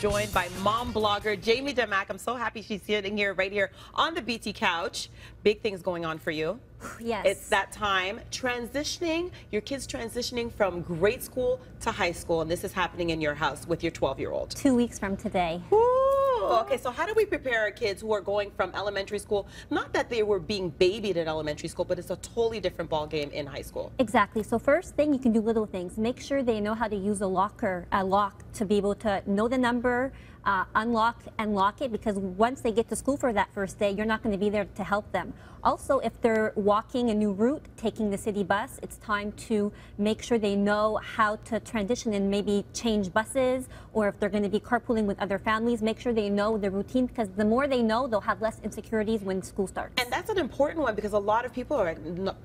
joined by mom blogger Jaime Damak. I'm so happy she's sitting here, right here on the BT couch. Big things going on for you. Yes. It's that time. Transitioning, your kids transitioning from grade school to high school, and this is happening in your house with your 12-year-old. 2 weeks from today. Ooh, okay, so how do we prepare our kids who are going from elementary school? Not that they were being babied in elementary school, but it's a totally different ball game in high school. Exactly. So first thing, you can do little things. Make sure they know how to use a lock to be able to know the number, unlock and lock it, because once they get to school for that first day, you're not going to be there to help them. Also, if they're walking a new route, taking the city bus, it's time to make sure they know how to transition and maybe change buses, or if they're going to be carpooling with other families, make sure they know the routine, because the more they know, they'll have less insecurities when school starts. And that's an important one, because a lot of people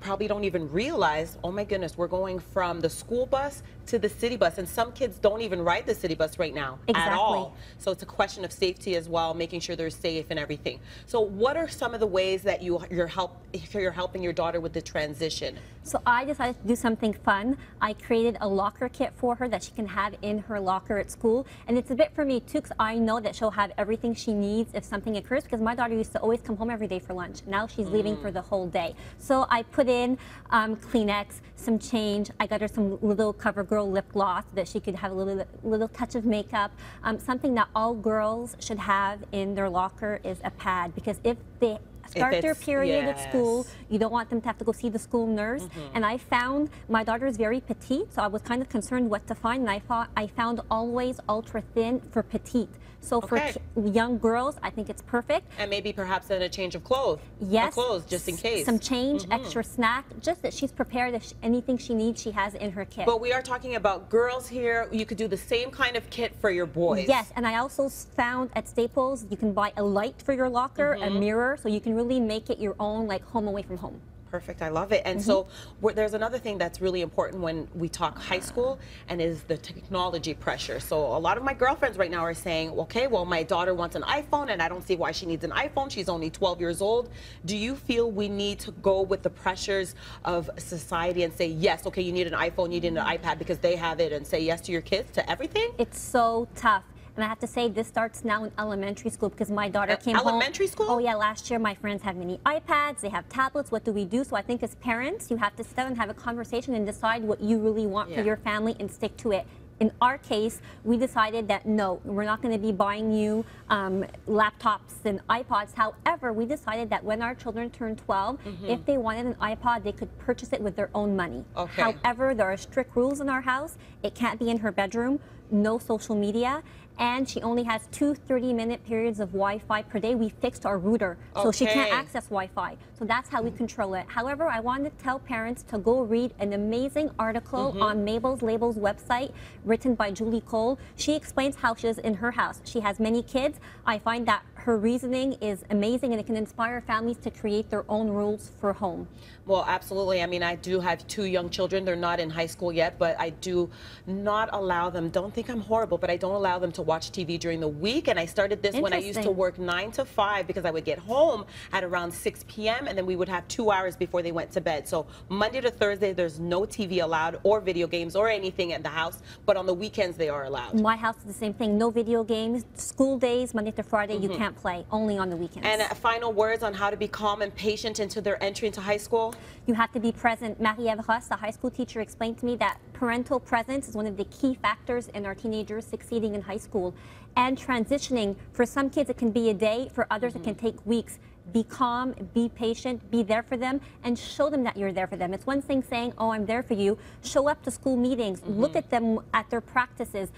probably don't even realize, oh my goodness, we're going from the school bus to the city bus, and some kids don't even ride the city bus right now at all. So it's a question of safety as well, making sure they're safe and everything. So what are some of the ways that you're helping your daughter with the transition? So I decided to do something fun. I created a locker kit for her that she can have in her locker at school. And it's a bit for me too, because I know that she'll have everything she needs if something occurs, because my daughter used to always come home every day for lunch. Now she's leaving for the whole day. So I put in Kleenex, some change. I got her some little CoverGirl lip gloss that she could have a little touch of makeup. Something that all girls should have in their locker is a pad, because if they start their period at school, you don't want them to have to go see the school nurse. And I found my daughter is very petite, so I was kind of concerned what to find, and I found Always Ultra Thin for petite. So for young girls, I think it's perfect. And maybe perhaps then a change of clothes. Yes. Clothes, just in case. Some change, extra snack, just that she's prepared. If anything she needs, she has in her kit. But we are talking about girls here. You could do the same kind of kit for your boys. Yes, and I also found at Staples, you can buy a light for your locker, a mirror, so you can really make it your own, like home away from home. Perfect, I love it. And so there's another thing that's really important when we talk high school, and is the technology pressure. So a lot of my girlfriends right now are saying, okay, well, my daughter wants an iPhone and I don't see why she needs an iPhone. She's only 12 years old. Do you feel we need to go with the pressures of society and say, yes, okay, you need an iPhone, you need an iPad because they have it, and say yes to your kids, to everything? It's so tough. And I have to say, this starts now in elementary school, because my daughter came home. Elementary school? Oh yeah, last year my friends have mini iPads, they have tablets. What do we do? So I think as parents, you have to sit down and have a conversation and decide what you really want for your family and stick to it. In our case, we decided that no, we're not going to be buying you laptops and iPods. However, we decided that when our children turned 12, if they wanted an iPod, they could purchase it with their own money. However, there are strict rules in our house. It can't be in her bedroom, no social media, and she only has 2 30-minute periods of Wi-Fi per day. We fixed our router, so she can't access Wi-Fi. So that's how we control it. However, I wanted to tell parents to go read an amazing article on Mabel's Labels website, written by Julie Cole. She explains how she is in her house. She has many kids. I find that her reasoning is amazing, and it can inspire families to create their own rules for home. Well, absolutely. I mean, I do have 2 young children. They're not in high school yet, but I do not allow them, don't think I'm horrible, but I don't allow them to watch TV during the week. And I started this when I used to work 9 to 5, because I would get home at around 6 p.m. and then we would have 2 hours before they went to bed. So Monday to Thursday, there's no TV allowed or video games or anything at the house, but on the weekends they are allowed. My house is the same thing. No video games. School days, Monday to Friday, you can't play. Only on the weekends. And final words on how to be calm and patient into their entry into high school? You have to be present. Marie-Ève Ross, the high school teacher, explained to me that parental presence is one of the key factors in our teenagers succeeding in high school. And transitioning, for some kids it can be a day, for others it can take weeks. Be calm, be patient, be there for them, and show them that you're there for them. It's one thing saying, oh, I'm there for you. Show up to school meetings, look at them at their practices,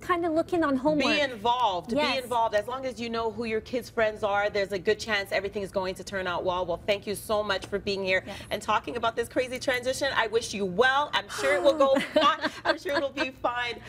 kind of look in on homework. Be involved. Be involved. As long as you know who your kids' friends are, there's a good chance everything is going to turn out well. Well, thank you so much for being here and talking about this crazy transition. I wish you well. I'm sure it will go fine. I'm sure it'll be fine.